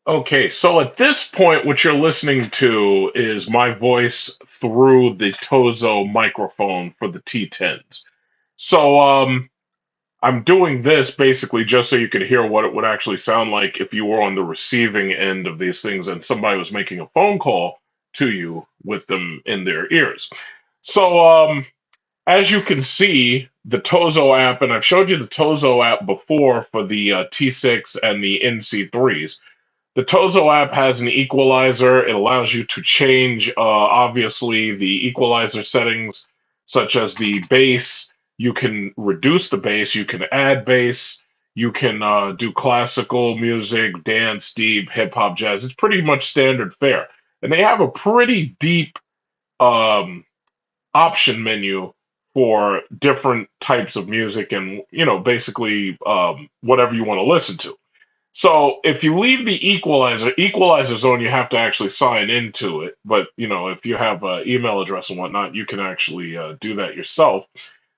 Okay, so at this point, what you're listening to is my voice through the Tozo microphone for the T10s. So, I'm doing this basically just so you could hear what it would actually sound like if you were on the receiving end of these things and somebody was making a phone call to you with them in their ears. So, as you can see, the Tozo app, and I've showed you the Tozo app before for the T6 and the NC3s. The Tozo app has an equalizer. It allows you to change, obviously, the equalizer settings, such as the bass. You can reduce the bass. You can add bass. You can do classical music, dance, deep, hip hop, jazz. It's pretty much standard fare. And they have a pretty deep um, option menu for different types of music and, basically whatever you want to listen to. So if you leave the equalizer zone, you have to actually sign into it. But if you have an email address and whatnot, you can actually do that yourself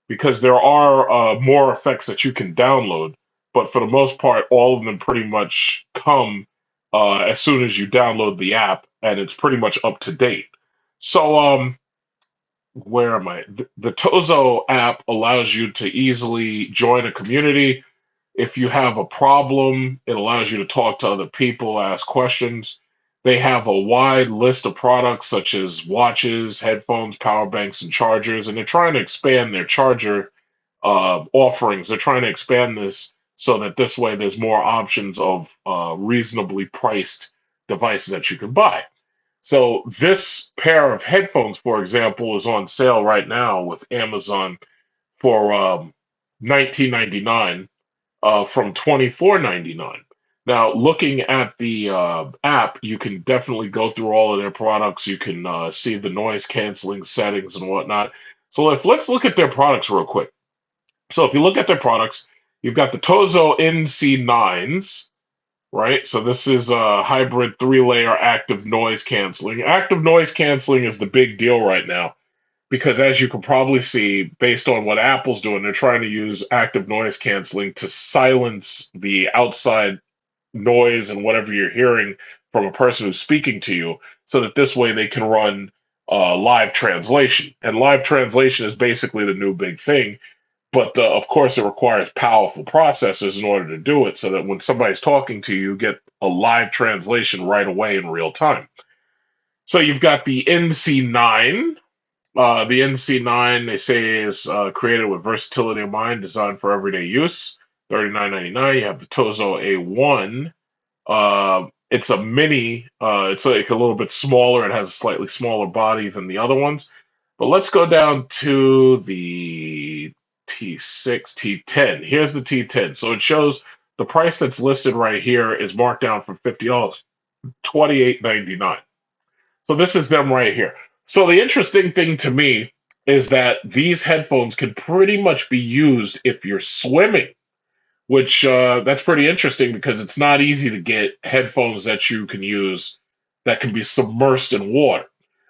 because there are more effects that you can download. But for the most part, all of them pretty much come as soon as you download the app, and it's pretty much up to date. So where am I? The Tozo app allows you to easily join a community. If you have a problem, it allows you to talk to other people, ask questions. They have a wide list of products such as watches, headphones, power banks, and chargers, and they're trying to expand their charger offerings. They're trying to expand this so that this way there's more options of reasonably priced devices that you can buy. So this pair of headphones, for example, is on sale right now with Amazon for 19.99 from 24.99. Now, looking at the app, you can definitely go through all of their products. You can see the noise canceling settings and whatnot. So let's look at their products real quick. So if you look at their products, you've got the Tozo NC9s, right? So this is a hybrid three-layer active noise canceling. Active noise canceling is the big deal right now because as you can probably see, based on what Apple's doing, they're trying to use active noise canceling to silence the outside noise and whatever you're hearing from a person who's speaking to you, so that this way they can run live translation. And live translation is basically the new big thing. But of course, it requires powerful processors in order to do it, so that when somebody's talking to you, you get a live translation right away in real time. So you've got the NC9, the NC9, they say, is created with versatility in mind, designed for everyday use. 39.99. You have the Tozo A1. It's a mini. It's like a little bit smaller. It has a slightly smaller body than the other ones. But let's go down to the T6, T10. Here's the T10. So it shows the price that's listed right here is marked down from $50, 28.99. So this is them right here. So the interesting thing to me is that these headphones can pretty much be used if you're swimming, which that's pretty interesting because it's not easy to get headphones that you can use that can be submersed in water.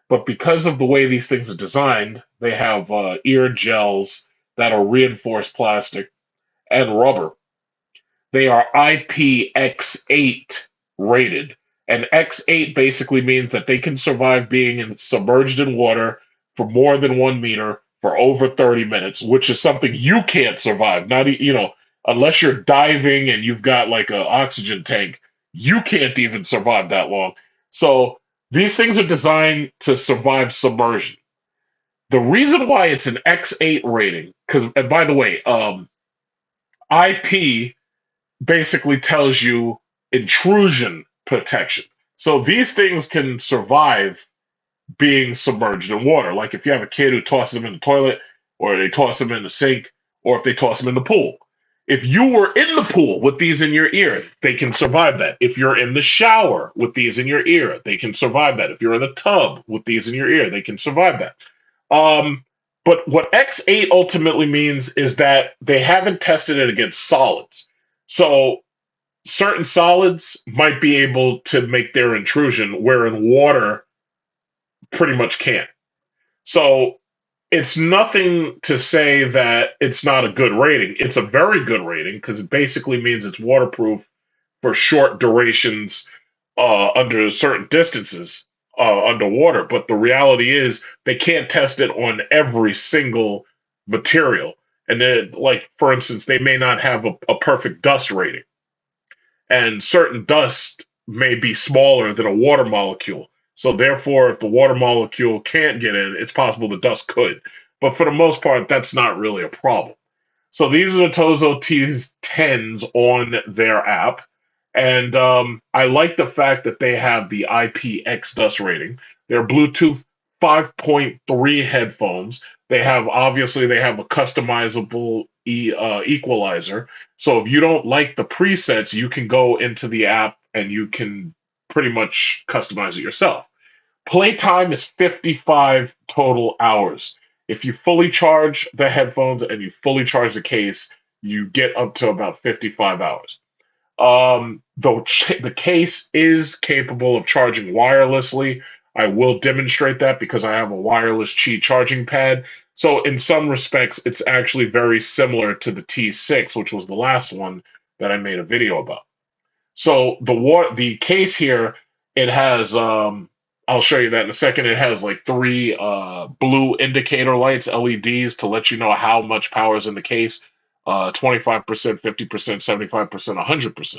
But because of the way these things are designed, they have ear gels that are reinforced plastic and rubber. They are IPX8 rated. And X8 basically means that they can survive being submerged in water for more than 1 meter for over 30 minutes, which is something you can't survive. Not, unless you're diving and you've got like an oxygen tank, you can't even survive that long. So these things are designed to survive submersion. The reason why it's an X8 rating, because, and by the way, IP basically tells you intrusion protection. So these things can survive being submerged in water. Like if you have a kid who tosses them in the toilet, or they toss them in the sink, or if they toss them in the pool. If you were in the pool with these in your ear, they can survive that. If you're in the shower with these in your ear, they can survive that. If you're in the tub with these in your ear, they can survive that. Um, but what X8 ultimately means is that they haven't tested it against solids. So certain solids might be able to make their intrusion, where in water pretty much can't. So it's nothing to say that it's not a good rating. It's a very good rating because it basically means it's waterproof for short durations under certain distances underwater. But the reality is they can't test it on every single material. And then, like for instance, they may not have a perfect dust rating, and certain dust may be smaller than a water molecule. So therefore, if the water molecule can't get in, it's possible the dust could. But for the most part, that's not really a problem. So these are the Tozo T10s on their app. And I like the fact that they have the IPX dust rating. They're Bluetooth 5.3 headphones. They have a customizable equalizer. So if you don't like the presets, you can go into the app and you can pretty much customize it yourself. Playtime is 55 total hours. If you fully charge the headphones and you fully charge the case, you get up to about 55 hours. The case is capable of charging wirelessly. I will demonstrate that because I have a wireless Qi charging pad. So in some respects, it's actually very similar to the T6, which was the last one that I made a video about. So the case here, it has I'll show you that in a second. It has like three blue indicator lights, LEDs, to let you know how much power is in the case. 25%, 50%, 75%, 100%.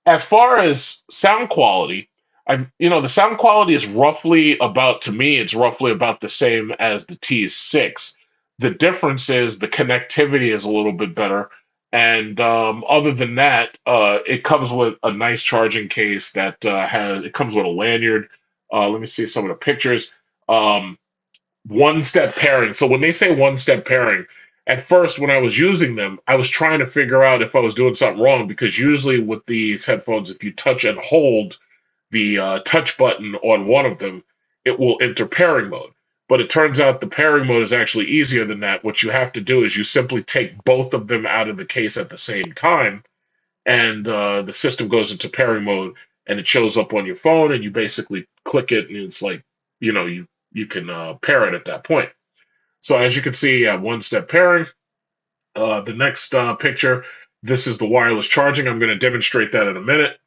As far as sound quality, the sound quality is roughly about, to me, it's roughly about the same as the T6. The difference is the connectivity is a little bit better. And other than that, it comes with a nice charging case that it comes with a lanyard. Let me see some of the pictures. Um, One step pairing. So when they say one step pairing, at first when I was using them, I was trying to figure out if I was doing something wrong because usually with these headphones, if you touch and hold the touch button on one of them, it will enter pairing mode. But it turns out the pairing mode is actually easier than that. What you have to do is you simply take both of them out of the case at the same time, and the system goes into pairing mode, and it shows up on your phone, and you basically click it, and it's like, you can pair it at that point. So as you can see, one step pairing. The next picture, this is the wireless charging. I'm going to demonstrate that in a minute.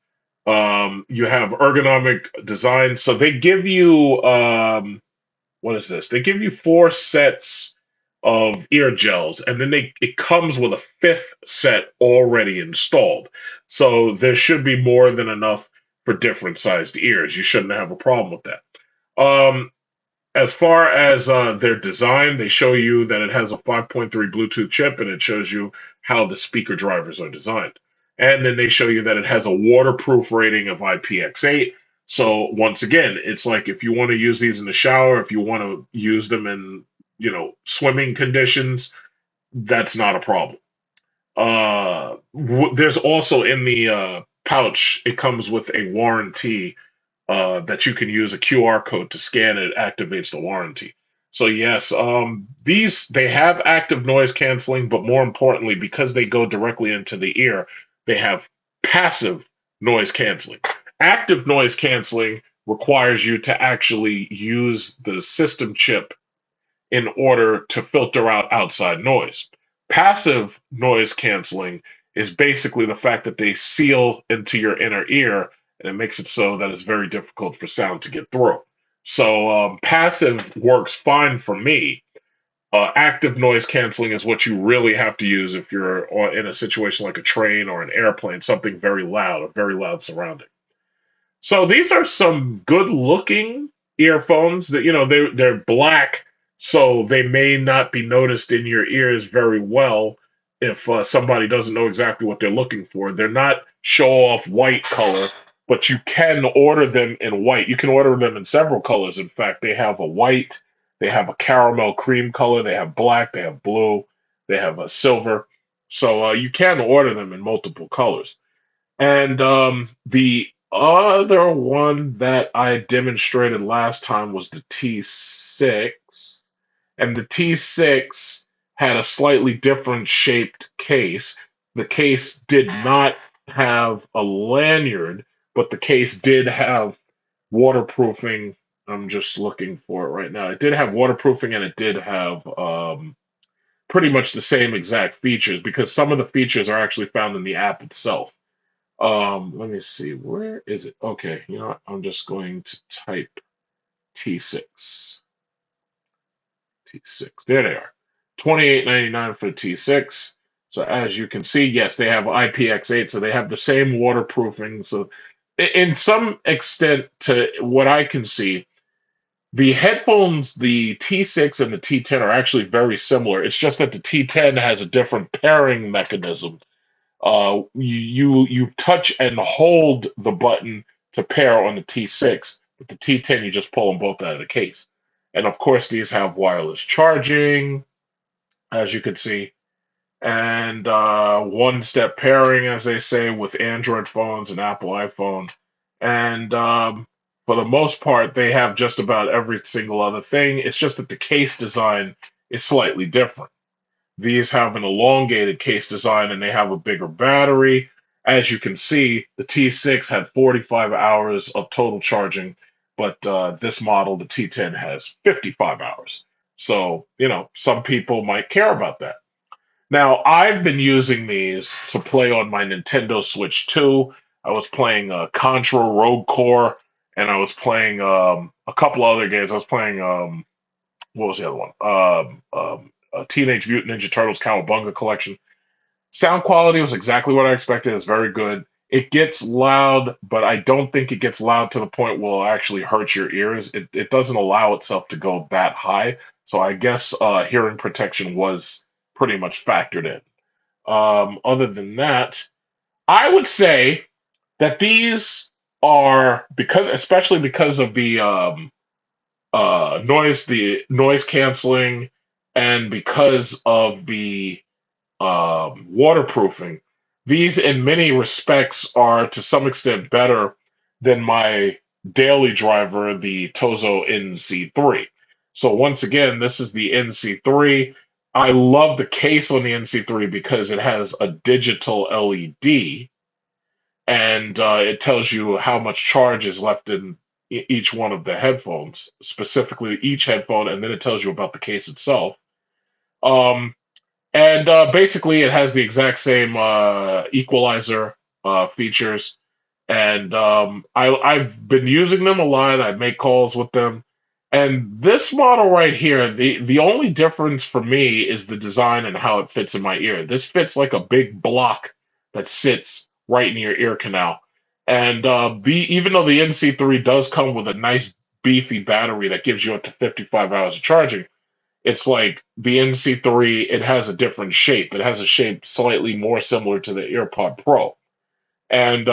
You have ergonomic design. So they give you, what is this? They give you four sets of ear gels, and then it comes with a fifth set already installed. So there should be more than enough for different sized ears. You shouldn't have a problem with that. As far as their design, they show you that it has a 5.3 Bluetooth chip, and it shows you how the speaker drivers are designed. And then they show you that it has a waterproof rating of IPX8. So once again, it's like if you want to use these in the shower, if you want to use them in, swimming conditions, that's not a problem. There's also in the pouch, it comes with a warranty that you can use a QR code to scan it, activates the warranty. So yes, these they have active noise canceling, but more importantly, because they go directly into the ear, they have passive noise canceling. Active noise canceling requires you to actually use the system chip in order to filter out outside noise. Passive noise canceling is basically the fact that they seal into your inner ear, and it makes it so that it's very difficult for sound to get through. So passive works fine for me. Active noise canceling is what you really have to use if you're in a situation like a train or an airplane, something very loud, a very loud surrounding. So these are some good looking earphones that, they're black, so they may not be noticed in your ears very well if somebody doesn't know exactly what they're looking for. They're not show off white color, but you can order them in white. You can order them in several colors. In fact, they have a white, they have a caramel cream color, they have black, they have blue, they have a silver. So you can order them in multiple colors. And the other one that I demonstrated last time was the T6. And the T6 had a slightly different shaped case. The case did not have a lanyard, but the case did have waterproofing. I'm just looking for it right now. It did have waterproofing, and it did have pretty much the same exact features because some of the features are actually found in the app itself. Let me see. Where is it? Okay, you know what? I'm just going to type T6. T6. There they are. 28.99 for the T6. So as you can see, yes, they have IPX8, so they have the same waterproofing. So in some extent, to what I can see, the headphones, the T6 and the T10 are actually very similar. It's just that the T10 has a different pairing mechanism. You touch and hold the button to pair on the T6, but the T10 you just pull them both out of the case. And of course, these have wireless charging, as you can see, and one-step pairing, as they say, with Android phones and Apple iPhone. And for the most part, they have just about every single other thing. It's just that the case design is slightly different. These have an elongated case design and they have a bigger battery. As you can see, the T6 had 45 hours of total charging, but this model, the T10, has 55 hours. So, some people might care about that. Now, I've been using these to play on my Nintendo Switch 2. I was playing Contra Rogue Core, and I was playing a couple other games. I was playing what was the other one? Teenage Mutant Ninja Turtles Cowabunga Collection. Sound quality was exactly what I expected. It's very good. It gets loud, but I don't think it gets loud to the point where it'll actually hurt your ears. It doesn't allow itself to go that high. So I guess hearing protection was pretty much factored in. Other than that, I would say that these are especially because of the noise canceling, and because of the waterproofing. These, in many respects, are to some extent better than my daily driver, the Tozo NC3. So, once again, this is the NC3. I love the case on the NC3 because it has a digital LED and it tells you how much charge is left in each one of the headphones, specifically each headphone, and then it tells you about the case itself. Um, and basically, it has the exact same equalizer features. And I've been using them a lot. I make calls with them. And this model right here, the only difference for me is the design and how it fits in my ear. This fits like a big block that sits right in your ear canal. And even though the NC3 does come with a nice beefy battery that gives you up to 55 hours of charging, it's like the NC3, it has a different shape. It has a shape slightly more similar to the AirPod Pro. And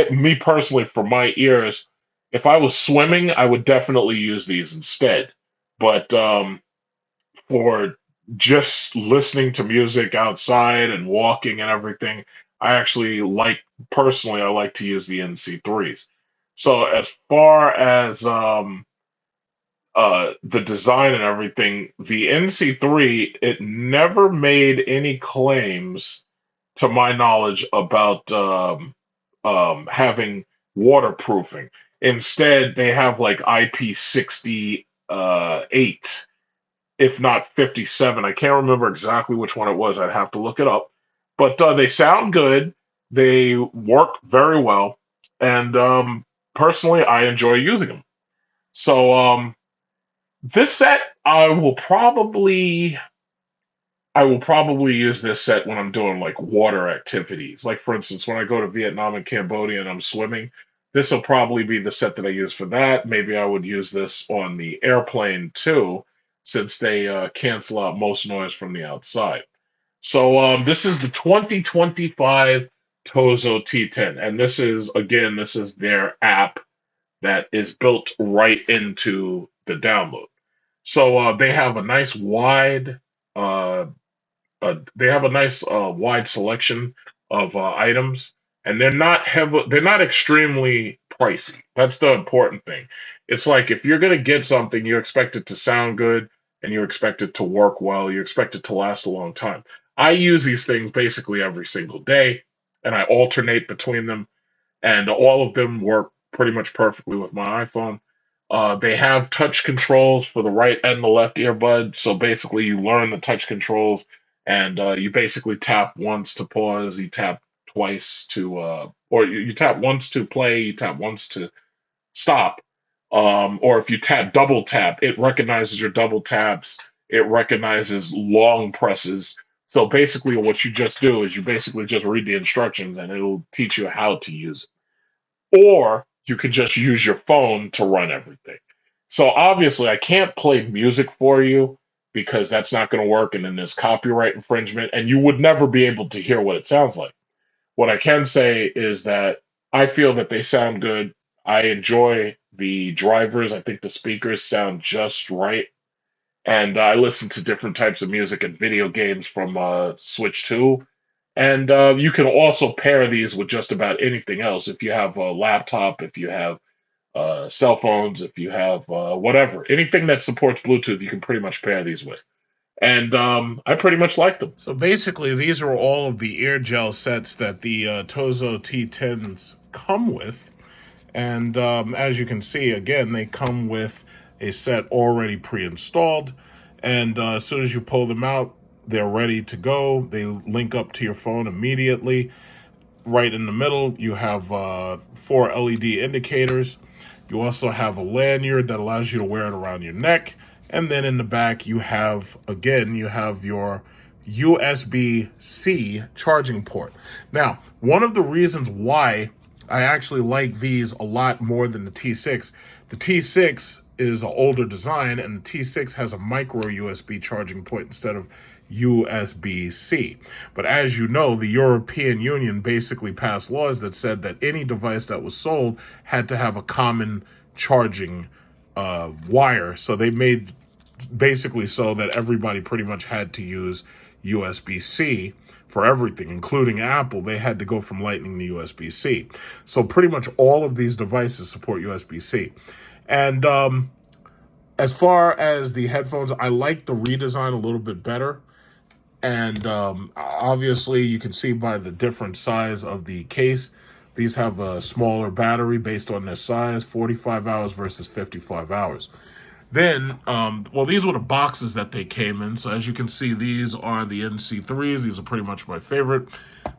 me personally, for my ears, if I was swimming, I would definitely use these instead. But for just listening to music outside and walking and everything, personally, I like to use the NC3s. So as far as the design and everything, the NC3, it never made any claims, to my knowledge, about having waterproofing. Instead, they have like IP68, if not 57. I can't remember exactly which one it was. I'd have to look it up. But they sound good. They work very well. And personally, I enjoy using them. So, this set, I will probably use this set when I'm doing like water activities. Like for instance, when I go to Vietnam and Cambodia and I'm swimming, this will probably be the set that I use for that. Maybe I would use this on the airplane too, since they cancel out most noise from the outside. So this is the 2025 Tozo T10, and this is their app that is built right into the download. So uh, they have a nice wide selection of items, and they're not extremely pricey. That's the important thing. It's like if you're gonna get something, you expect it to sound good and you expect it to work well, you expect it to last a long time. I use these things basically every single day, and I alternate between them, and all of them work pretty much perfectly with my iPhone. They have touch controls for the right and the left earbud, so basically you learn the touch controls, and you basically tap once to pause, you tap twice to, or you tap once to play, you tap once to stop. Or if you double tap, it recognizes your double taps. It recognizes long presses. So basically, what you just do is you basically just read the instructions and it'll teach you how to use it. Or you could just use your phone to run everything. So obviously, I can't play music for you because that's not going to work. And then there's copyright infringement, and you would never be able to hear what it sounds like. What I can say is that I feel that they sound good. I enjoy the drivers. I think the speakers sound just right. And I listen to different types of music and video games from Switch 2. And you can also pair these with just about anything else. If you have a laptop, if you have cell phones, if you have whatever, anything that supports Bluetooth, you can pretty much pair these with. And I pretty much like them. So basically, these are all of the ear gel sets that the Tozo T10s come with. And as you can see, again, they come with a set already pre-installed. And as soon as you pull them out, they're ready to go. They link up to your phone immediately. Right in the middle, you have 4 LED indicators. You also have a lanyard that allows you to wear it around your neck. And then in the back, you have, again, you have your USB-C charging port. Now, one of the reasons why I actually like these a lot more than the T6, the T6 is an older design, and the T6 has a micro USB charging port instead of USB-C. But as you know, the European Union basically passed laws that said that any device that was sold had to have a common charging wire. So they made basically so that everybody pretty much had to use USB-C for everything, including Apple. They had to go from Lightning to USB-C. So pretty much all of these devices support USB-C. And as far as the headphones, I like the redesign a little bit better. And obviously, you can see by the different size of the case, these have a smaller battery based on their size, 45 hours versus 55 hours. Then, well, these were the boxes that they came in. So as you can see, these are the NC3s. These are pretty much my favorite.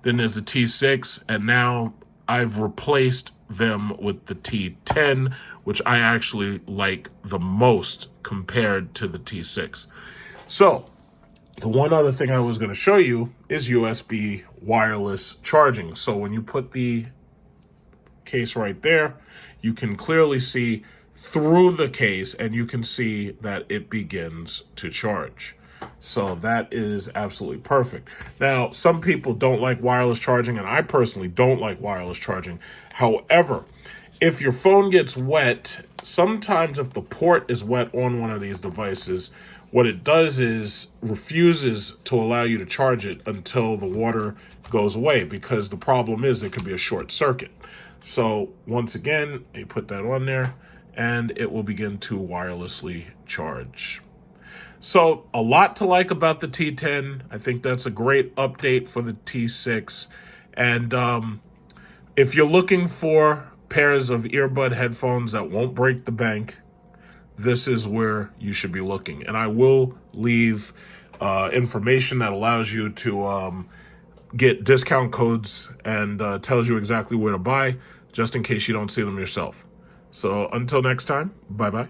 Then there's the T6, and now I've replaced them with the T10, which I actually like the most compared to the T6. So the one other thing I was going to show you is USB wireless charging. So when you put the case right there, you can clearly see through the case, and you can see that it begins to charge. So that is absolutely perfect. Now, some people don't like wireless charging, and I personally don't like wireless charging. However, if your phone gets wet, sometimes if the port is wet on one of these devices, what it does is refuses to allow you to charge it until the water goes away, because the problem is there could be a short circuit. So once again, you put that on there, and it will begin to wirelessly charge. So a lot to like about the T10. I think that's a great update for the T6. And if you're looking for pairs of earbud headphones that won't break the bank, this is where you should be looking. And I will leave information that allows you to get discount codes and tells you exactly where to buy, just in case you don't see them yourself. So until next time, bye-bye.